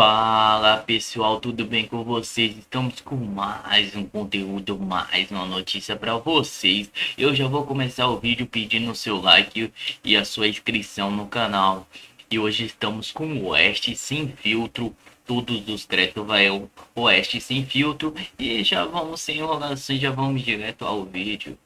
Fala pessoal, tudo bem com vocês? Estamos com mais um conteúdo, mais uma notícia para vocês. Eu já vou começar o vídeo pedindo o seu like e a sua inscrição no canal. E hoje estamos com o Oeste Sem Filtro. Todos os tretos vai ao Oeste Sem Filtro. E já vamos sem enrolação, já vamos direto ao vídeo.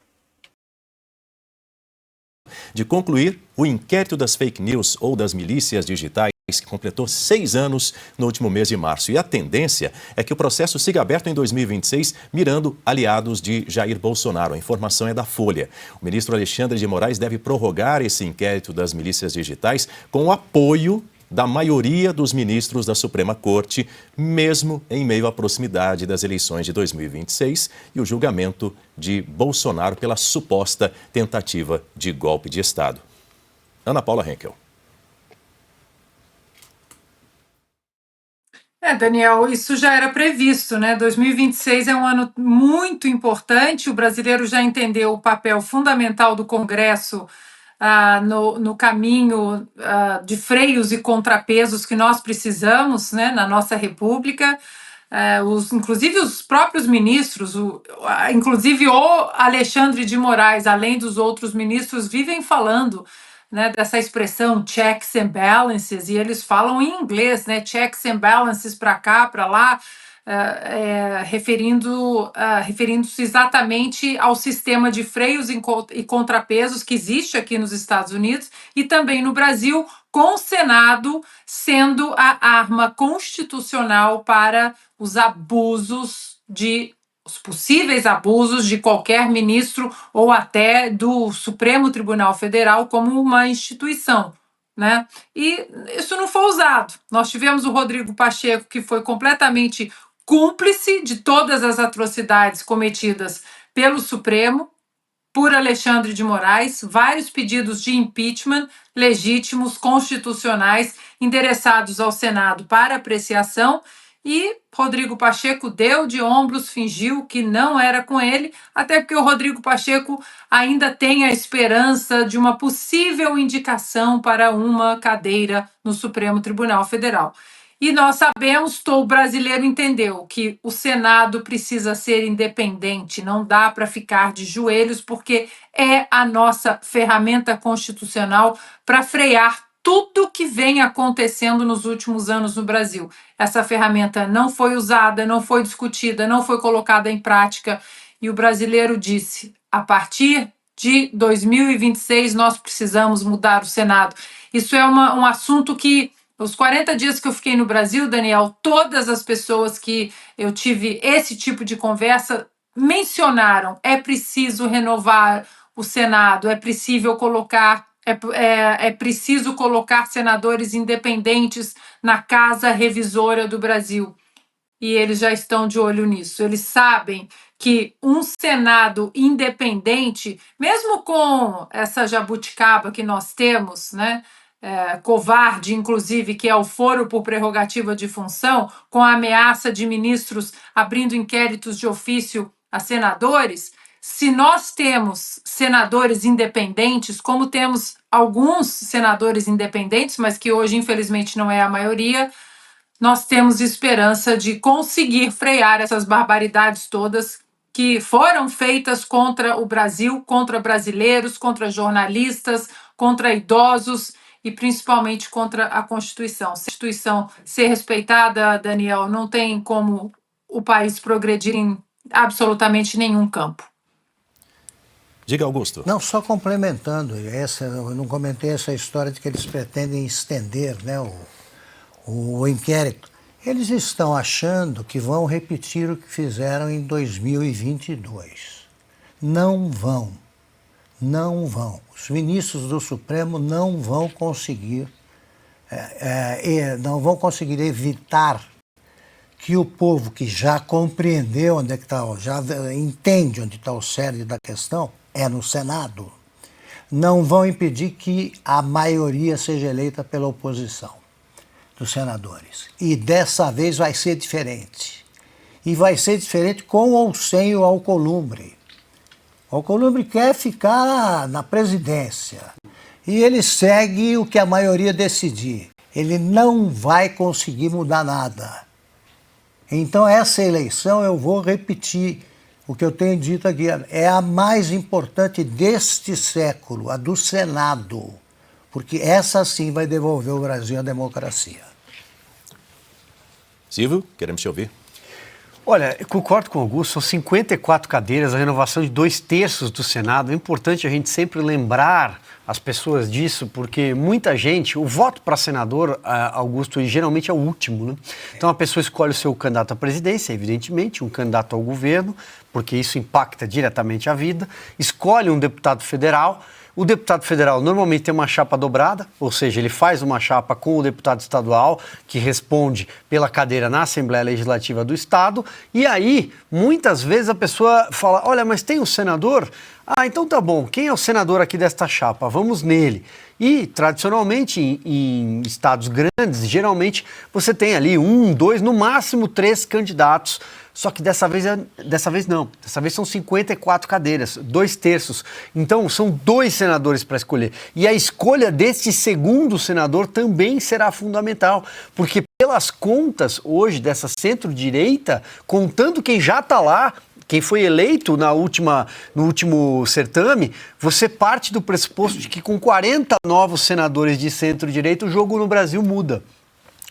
De concluir o inquérito das fake news ou das milícias digitais, que completou 6 anos no último mês de março. E a tendência é que o processo siga aberto em 2026, mirando aliados de Jair Bolsonaro. A informação é da Folha. O ministro Alexandre de Moraes deve prorrogar esse inquérito das milícias digitais com o apoio da maioria dos ministros da Suprema Corte, mesmo em meio à proximidade das eleições de 2026 e o julgamento de Bolsonaro pela suposta tentativa de golpe de Estado. Ana Paula Henkel. Daniel, isso já era previsto, né? 2026 é um ano muito importante, o brasileiro já entendeu o papel fundamental do Congresso no caminho de freios e contrapesos que nós precisamos, né, na nossa República. Inclusive os próprios ministros, inclusive o Alexandre de Moraes, além dos outros ministros, vivem falando, né, dessa expressão checks and balances, e eles falam em inglês, né, checks and balances para cá, para lá, referindo-se exatamente ao sistema de freios e contrapesos que existe aqui nos Estados Unidos e também no Brasil, com o Senado sendo a arma constitucional para os possíveis abusos de qualquer ministro ou até do Supremo Tribunal Federal como uma instituição, né? E isso não foi usado. Nós tivemos o Rodrigo Pacheco, que foi completamente cúmplice de todas as atrocidades cometidas pelo Supremo, por Alexandre de Moraes, vários pedidos de impeachment legítimos, constitucionais, endereçados ao Senado para apreciação, e Rodrigo Pacheco deu de ombros, fingiu que não era com ele, até porque o Rodrigo Pacheco ainda tem a esperança de uma possível indicação para uma cadeira no Supremo Tribunal Federal. E nós sabemos, o brasileiro entendeu que o Senado precisa ser independente, não dá para ficar de joelhos, porque é a nossa ferramenta constitucional para frear tudo que vem acontecendo nos últimos anos no Brasil. Essa ferramenta não foi usada, não foi discutida, não foi colocada em prática, e o brasileiro disse: a partir de 2026 nós precisamos mudar o Senado. Isso é um assunto que, os 40 dias que eu fiquei no Brasil, Daniel, todas as pessoas que eu tive esse tipo de conversa mencionaram: é preciso renovar o Senado, é preciso colocar senadores independentes na Casa Revisora do Brasil. E eles já estão de olho nisso. Eles sabem que um Senado independente, mesmo com essa jabuticaba que nós temos, né, covarde, inclusive, que é o foro por prerrogativa de função, com a ameaça de ministros abrindo inquéritos de ofício a senadores, se nós temos senadores independentes, como temos alguns senadores independentes, mas que hoje, infelizmente, não é a maioria, nós temos esperança de conseguir frear essas barbaridades todas que foram feitas contra o Brasil, contra brasileiros, contra jornalistas, contra idosos e principalmente contra a Constituição. Se a Constituição ser respeitada, Daniel, não tem como o país progredir em absolutamente nenhum campo. Diga, Augusto. Não, só complementando, eu não comentei essa história de que eles pretendem estender, né, o inquérito. Eles estão achando que vão repetir o que fizeram em 2022. Não vão. Não vão. Os ministros do Supremo não vão conseguir, evitar que o povo que já compreendeu onde é que está, já entende onde está o cerne da questão, é no Senado, não vão impedir que a maioria seja eleita pela oposição dos senadores. E dessa vez vai ser diferente. E vai ser diferente com ou sem o Alcolumbre. O Alcolumbre quer ficar na presidência. E ele segue o que a maioria decidir. ele não vai conseguir mudar nada. Então, essa eleição, eu vou repetir o que eu tenho dito aqui, é a mais importante deste século, a do Senado, porque essa sim vai devolver o Brasil à democracia. Silvio, queremos te ouvir. Olha, eu concordo com o Augusto, são 54 cadeiras, a renovação de 2/3 do Senado. É importante a gente sempre lembrar as pessoas disso, porque muita gente, o voto para senador, Augusto, geralmente é o último, né? Então a pessoa escolhe o seu candidato à presidência, evidentemente, um candidato ao governo, porque isso impacta diretamente a vida, escolhe um deputado federal. O deputado federal normalmente tem uma chapa dobrada, ou seja, ele faz uma chapa com o deputado estadual, que responde pela cadeira na Assembleia Legislativa do Estado, e aí, muitas vezes a pessoa fala, olha, mas tem um senador? Ah, então tá bom, quem é o senador aqui desta chapa? Vamos nele. E, tradicionalmente, em estados grandes, geralmente você tem ali 1, 2, no máximo 3 candidatos. Só que dessa vez não. Dessa vez são 54 cadeiras, 2/3. Então, são 2 senadores para escolher. E a escolha desse segundo senador também será fundamental, porque pelas contas hoje dessa centro-direita, contando quem já está lá, quem foi eleito no último certame, você parte do pressuposto de que com 40 novos senadores de centro-direita o jogo no Brasil muda.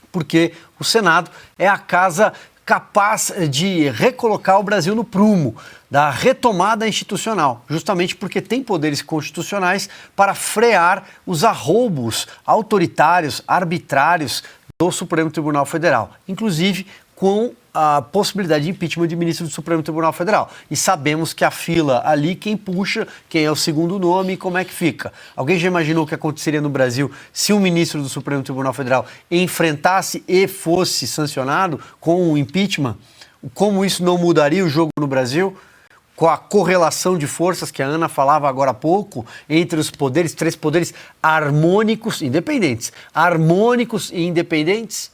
Porque o Senado é a casa capaz de recolocar o Brasil no prumo da retomada institucional, justamente porque tem poderes constitucionais para frear os arroubos autoritários, arbitrários do Supremo Tribunal Federal, inclusive com a possibilidade de impeachment de ministro do Supremo Tribunal Federal. E sabemos que a fila ali, quem puxa, quem é o segundo nome e como é que fica. Alguém já imaginou o que aconteceria no Brasil se um ministro do Supremo Tribunal Federal enfrentasse e fosse sancionado com o impeachment? Como isso não mudaria o jogo no Brasil? Com a correlação de forças que a Ana falava agora há pouco, entre os poderes, 3 poderes harmônicos, independentes. Harmônicos e independentes.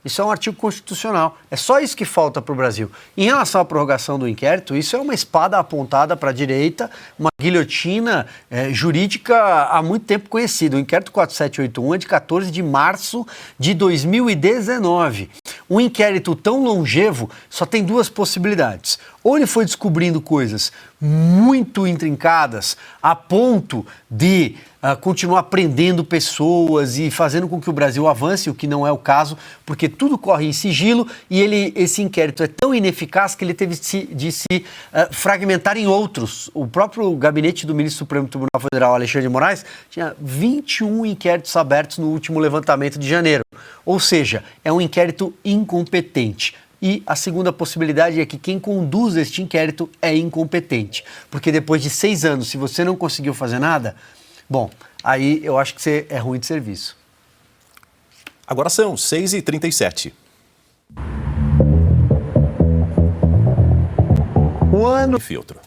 Isso é um artigo constitucional. É só isso que falta para o Brasil. Em relação à prorrogação do inquérito, isso é uma espada apontada para a direita, uma guilhotina jurídica há muito tempo conhecida. O inquérito 4781 é de 14 de março de 2019. Um inquérito tão longevo só tem 2 possibilidades. Ou ele foi descobrindo coisas muito intrincadas a ponto de continuar prendendo pessoas e fazendo com que o Brasil avance, o que não é o caso, porque tudo corre em sigilo e esse inquérito é tão ineficaz que ele teve de se fragmentar em outros. O próprio gabinete do ministro do Supremo Tribunal Federal, Alexandre de Moraes, tinha 21 inquéritos abertos no último levantamento de janeiro. Ou seja, é um inquérito incompetente. E a segunda possibilidade é que quem conduz este inquérito é incompetente. Porque depois de 6 anos, se você não conseguiu fazer nada, bom, aí eu acho que você é ruim de serviço. Agora são 6h37. O ano... Filtro.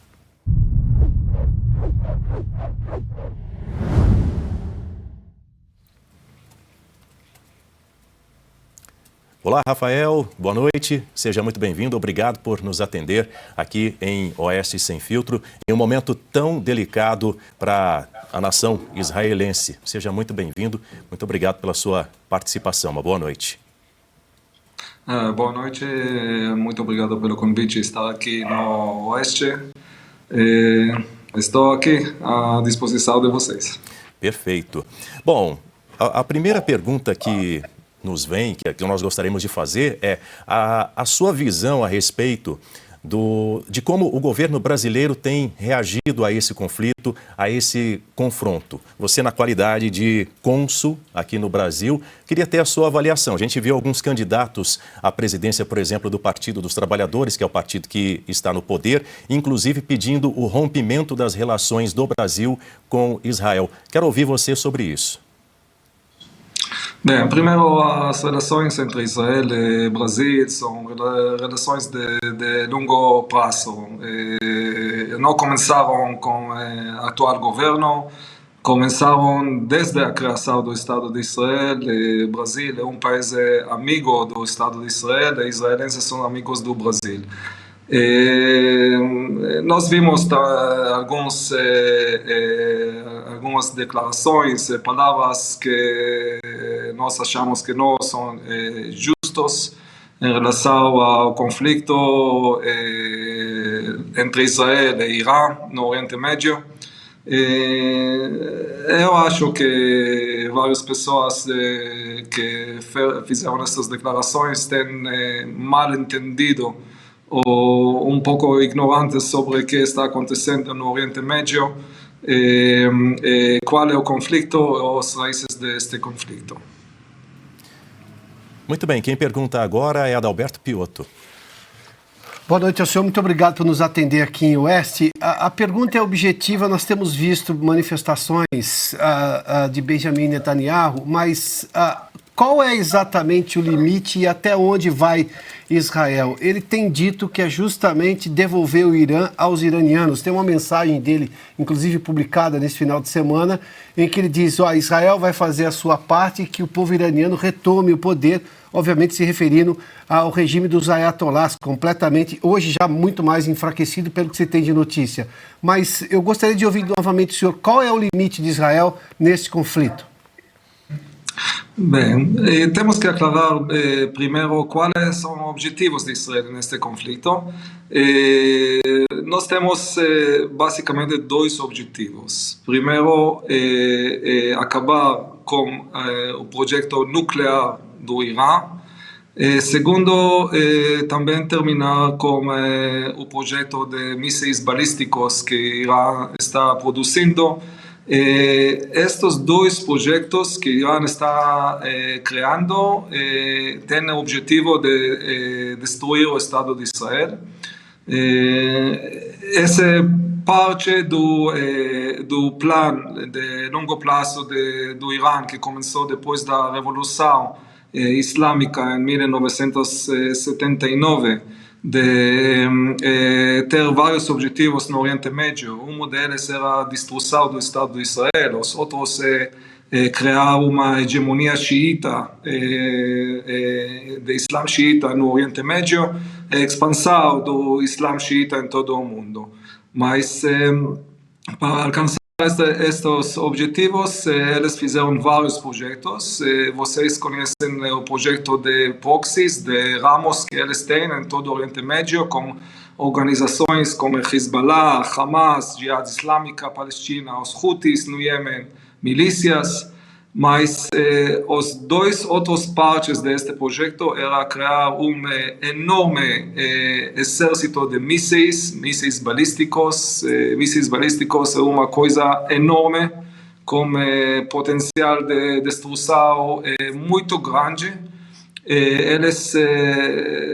Olá, Rafael, boa noite, seja muito bem-vindo, obrigado por nos atender aqui em Oeste Sem Filtro, em um momento tão delicado para a nação israelense. Seja muito bem-vindo, muito obrigado pela sua participação, uma boa noite. Boa noite, muito obrigado pelo convite, estar aqui no Oeste. Estou aqui à disposição de vocês. Perfeito. Bom, a primeira pergunta que nos vem, que nós gostaríamos de fazer, é a sua visão a respeito de como o governo brasileiro tem reagido a esse conflito, a esse confronto. Você, na qualidade de cônsul aqui no Brasil, queria ter a sua avaliação. A gente viu alguns candidatos à presidência, por exemplo, do Partido dos Trabalhadores, que é o partido que está no poder, inclusive pedindo o rompimento das relações do Brasil com Israel. Quero ouvir você sobre isso. Bem, primeiro, as relações entre Israel e Brasil são relações de longo prazo. Não começaram com o atual governo, começaram desde a criação do Estado de Israel. O Brasil é um país amigo do Estado de Israel, e israelenses são amigos do Brasil. Nós vimos algumas declarações, palavras que nós achamos que não são justos em relação ao conflito entre Israel e Irã no Oriente Médio. Eu acho que várias pessoas que fizeram essas declarações têm mal entendido ou um pouco ignorantes sobre o que está acontecendo no Oriente Médio, qual é o conflito ou as raízes deste conflito. Muito bem, quem pergunta agora é Adalberto Piotto. Boa noite ao senhor, muito obrigado por nos atender aqui em Oeste. A pergunta é objetiva, nós temos visto manifestações de Benjamin Netanyahu, mas qual é exatamente o limite e até onde vai Israel? Ele tem dito que é justamente devolver o Irã aos iranianos. Tem uma mensagem dele, inclusive publicada nesse final de semana, em que ele diz: Israel vai fazer a sua parte e que o povo iraniano retome o poder, obviamente se referindo ao regime dos ayatolás, completamente, hoje já muito mais enfraquecido pelo que você tem de notícia. Mas eu gostaria de ouvir novamente o senhor, qual é o limite de Israel nesse conflito? Bem, temos que aclarar primeiro quais são os objetivos de Israel neste conflito. Nós temos basicamente dois objetivos. Primeiro, acabar com o projeto nuclear do Irã. Segundo, também terminar com o projeto de mísseis balísticos que Irã está produzindo. Estes dois projetos que Irã está criando têm o objetivo de destruir o Estado de Israel. Essa é parte do plano de longo prazo do Irã, que começou depois da Revolução Islâmica em 1979, de ter vários objetivos no Oriente Médio. Um deles era a destruição do Estado de Israel, os outros criar uma hegemonia xiita, de Islã xiita no Oriente Médio, a expansão do Islã xiita em todo o mundo. Mas para alcançar estes objetivos, eles fizeram vários projetos. Vocês conhecem o projeto de proxies, de ramos que eles têm em todo o Oriente Médio, com organizações como Hezbollah, Hamas, Jihad Islâmica, Palestina, os Houthis no Iêmen, milícias. Mas os dois outros partes deste projeto era criar enorme exército de mísseis balísticos. Mísseis balísticos é uma coisa enorme, com potencial de destruição muito grande. Eles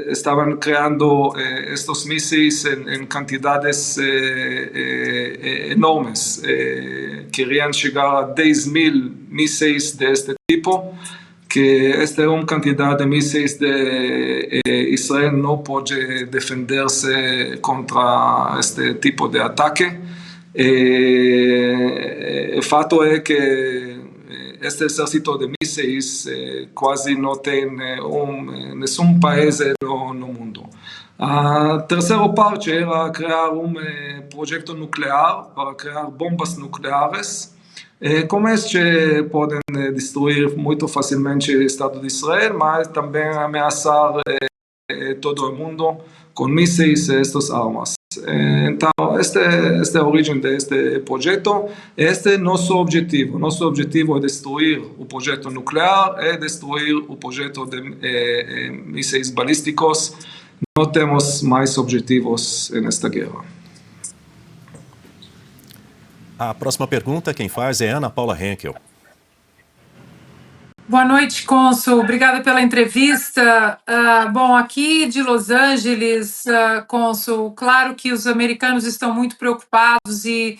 estavam criando estes mísseis em quantidades enormes. Queriam chegar a 10.000 mísseis deste tipo, que esta é uma quantidade de mísseis de Israel não pode defender-se contra este tipo de ataque. O fato é que este exército de mísseis quase não tem nenhum país no mundo. A terceira parte era criar projeto nuclear para criar bombas nucleares, como este podem destruir muito facilmente o Estado de Israel, mas também ameaçar todo o mundo com mísseis e estas armas. Então, esta é a origem deste projeto. Este é nosso objetivo. Nosso objetivo é destruir o projeto nuclear, é destruir o projeto de mísseis balísticos. Não temos mais objetivos nesta guerra. A próxima pergunta, quem faz é Ana Paula Henkel. Boa noite, cônsul. Obrigada pela entrevista. Bom, aqui de Los Angeles, cônsul, claro que os americanos estão muito preocupados e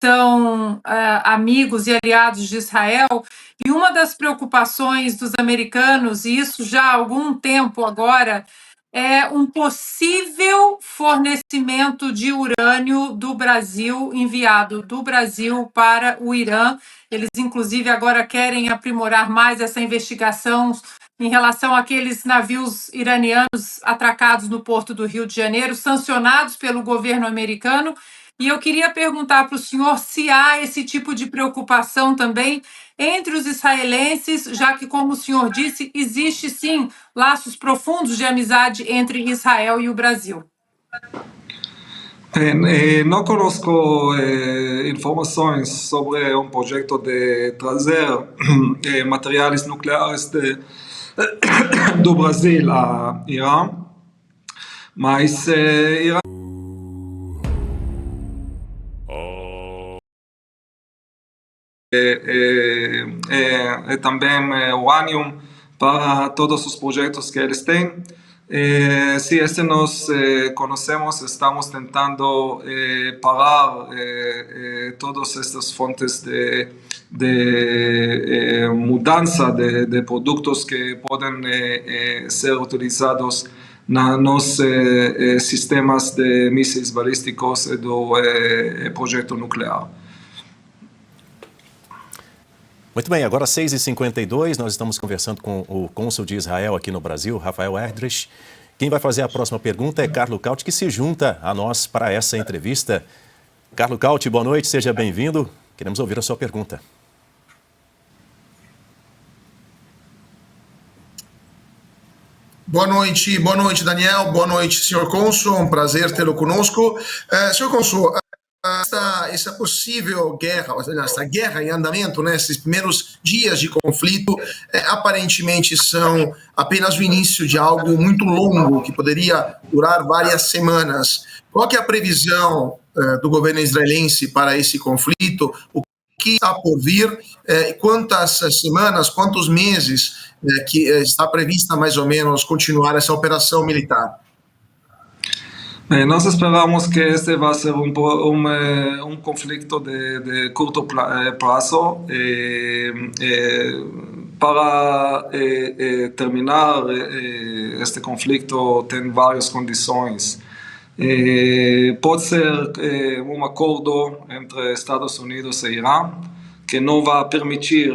são amigos e aliados de Israel. E uma das preocupações dos americanos, e isso já há algum tempo agora, é um possível fornecimento de urânio do Brasil, enviado do Brasil para o Irã. Eles, inclusive, agora querem aprimorar mais essa investigação em relação àqueles navios iranianos atracados no porto do Rio de Janeiro, sancionados pelo governo americano. E eu queria perguntar para o senhor se há esse tipo de preocupação também entre os israelenses, já que, como o senhor disse, existe sim laços profundos de amizade entre Israel e o Brasil. No conozco informações sobre um projeto de trazer materiais nucleares do Brasil a Irã, mas Irã também urânio para todos os projetos que eles têm. Se este nós conhecemos, estamos tentando parar todas estas fontes de mudança de produtos que podem ser utilizados nos sistemas de mísseis balísticos do projeto nuclear. Muito bem, agora 6h52, nós estamos conversando com o cônsul de Israel aqui no Brasil, Rafael Erdrich. Quem vai fazer a próxima pergunta é Carlo Cauti, que se junta a nós para essa entrevista. Carlo Cauti, boa noite, seja bem-vindo. Queremos ouvir a sua pergunta. Boa noite, Daniel. Boa noite, senhor cônsul. Um prazer tê-lo conosco. Senhor cônsul, essa possível guerra, essa guerra em andamento, né, esses primeiros dias de conflito, aparentemente são apenas o início de algo muito longo, que poderia durar várias semanas. Qual que é a previsão do governo israelense para esse conflito? O que está por vir? Quantas semanas, quantos meses que está prevista mais ou menos continuar essa operação militar? Nós esperamos que este vai ser um conflito de curto prazo. Para terminar este conflito tem várias condições. Pode ser um acordo entre Estados Unidos e Irã, que não vai permitir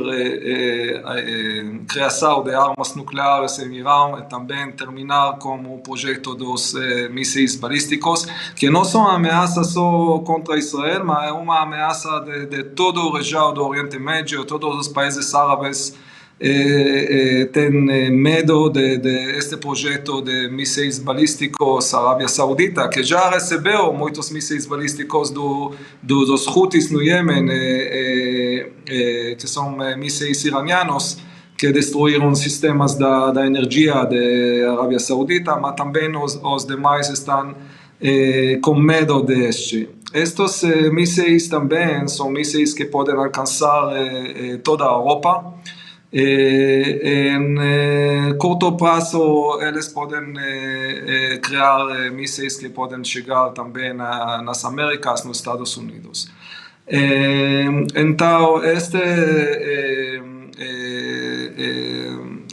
criação de armas nucleares em Irã e também terminar com o projeto dos mísseis balísticos, que não são ameaças só contra Israel, mas é uma ameaça de toda a região do Oriente Médio. Todos os países árabes têm medo deste projeto de mísseis balísticos. A Arábia Saudita, que já recebeu muitos mísseis balísticos dos Houthis no Iêmen, que são mísseis iranianos, que destruíram sistemas da energia da Arábia Saudita, mas também os demais estão com medo deste. Estes mísseis também são mísseis que podem alcançar toda a Europa. Em curto prazo, eles podem criar mísseis que podem chegar também nas Américas, nos Estados Unidos. Então,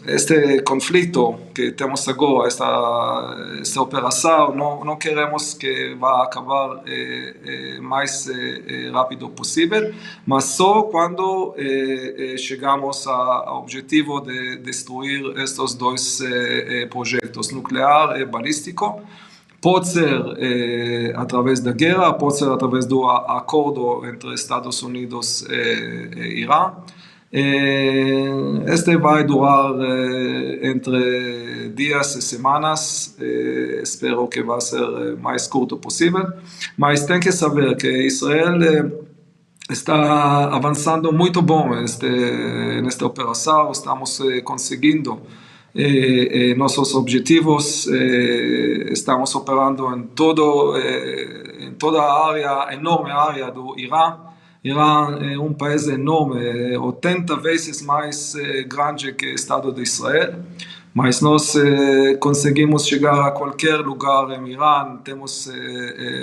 este conflito que temos agora, esta operação, não queremos que vá acabar mais rápido possível, mas só quando chegamos ao objetivo de destruir estes dois projetos, nuclear e balístico. Pode ser através da guerra, pode ser através do acordo entre Estados Unidos e Irã. Este vai durar entre dias e semanas. Espero que vai ser mais curto possível. Mas tem que saber que Israel está avançando muito bom nesta operação. Estamos conseguindo nossos objetivos. Estamos operando em toda a área, enorme área do Irã. Irã é um país enorme, 80 vezes mais grande que o Estado de Israel, mas nós conseguimos chegar a qualquer lugar em Irã. Temos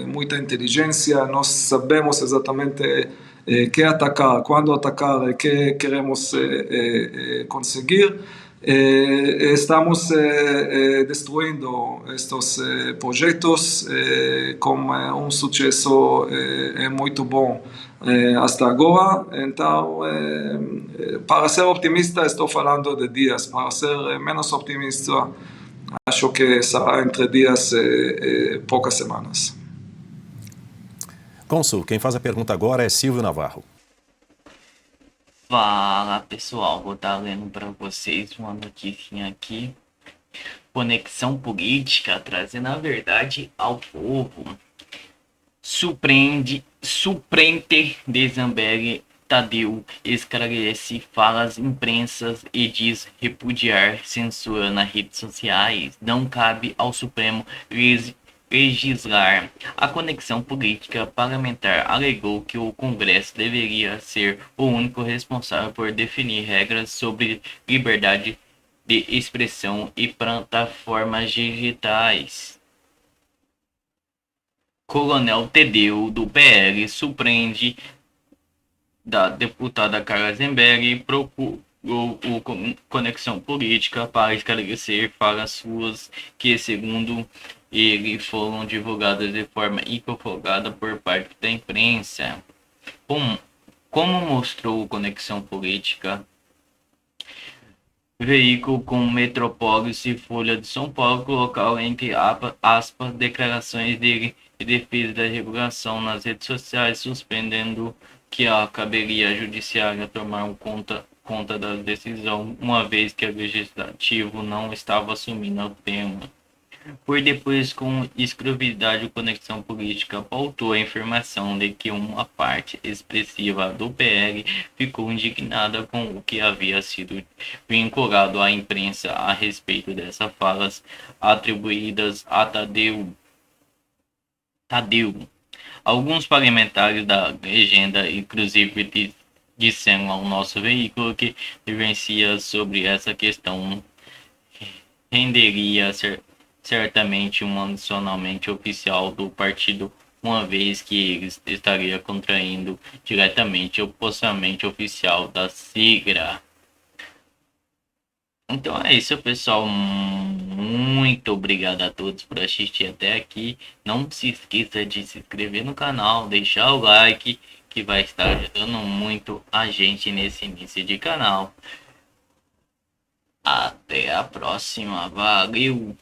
muita inteligência, nós sabemos exatamente que atacar, quando atacar, o que queremos conseguir. Estamos destruindo estes projetos com um sucesso muito bom até agora. Então, para ser otimista, estou falando de dias. Para ser menos otimista, acho que será entre dias e poucas semanas. Cônsul, quem faz a pergunta agora é Silvio Navarro. Fala pessoal, vou estar lendo para vocês uma notícia aqui. Conexão política, trazendo a verdade ao povo. Surpreende de Zambelli Tadeu esclarece falas imprensas e diz repudiar censura nas redes sociais. Não cabe ao Supremo legislar. A conexão política parlamentar alegou que o Congresso deveria ser o único responsável por definir regras sobre liberdade de expressão e plataformas digitais. Coronel Tadeu, do PL, surpreende da deputada Carla Zambelli, procurou o Conexão Política para esclarecer falas suas que, segundo ele, foram divulgadas de forma equivocada por parte da imprensa. Como mostrou o Conexão Política, veículo com Metrópolis e Folha de São Paulo colocou entre aspas declarações dele em defesa da regulação nas redes sociais, suspendendo que caberia à judiciária tomar conta da decisão, uma vez que o legislativo não estava assumindo o tema. Por depois, com exclusividade, o Conexão Política pautou a informação de que uma parte expressiva do PL ficou indignada com o que havia sido vinculado à imprensa a respeito dessas falas atribuídas a Tadeu. Alguns parlamentares da legenda, inclusive, disseram ao nosso veículo que divergência sobre essa questão renderia certamente um adicionalmente oficial do partido, uma vez que ele estaria contraindo diretamente o posicionamento oficial da sigla. Então é isso, pessoal. Muito obrigado a todos por assistir até aqui. Não se esqueça de se inscrever no canal, deixar o like, que vai estar ajudando muito a gente nesse início de canal. Até a próxima. Valeu!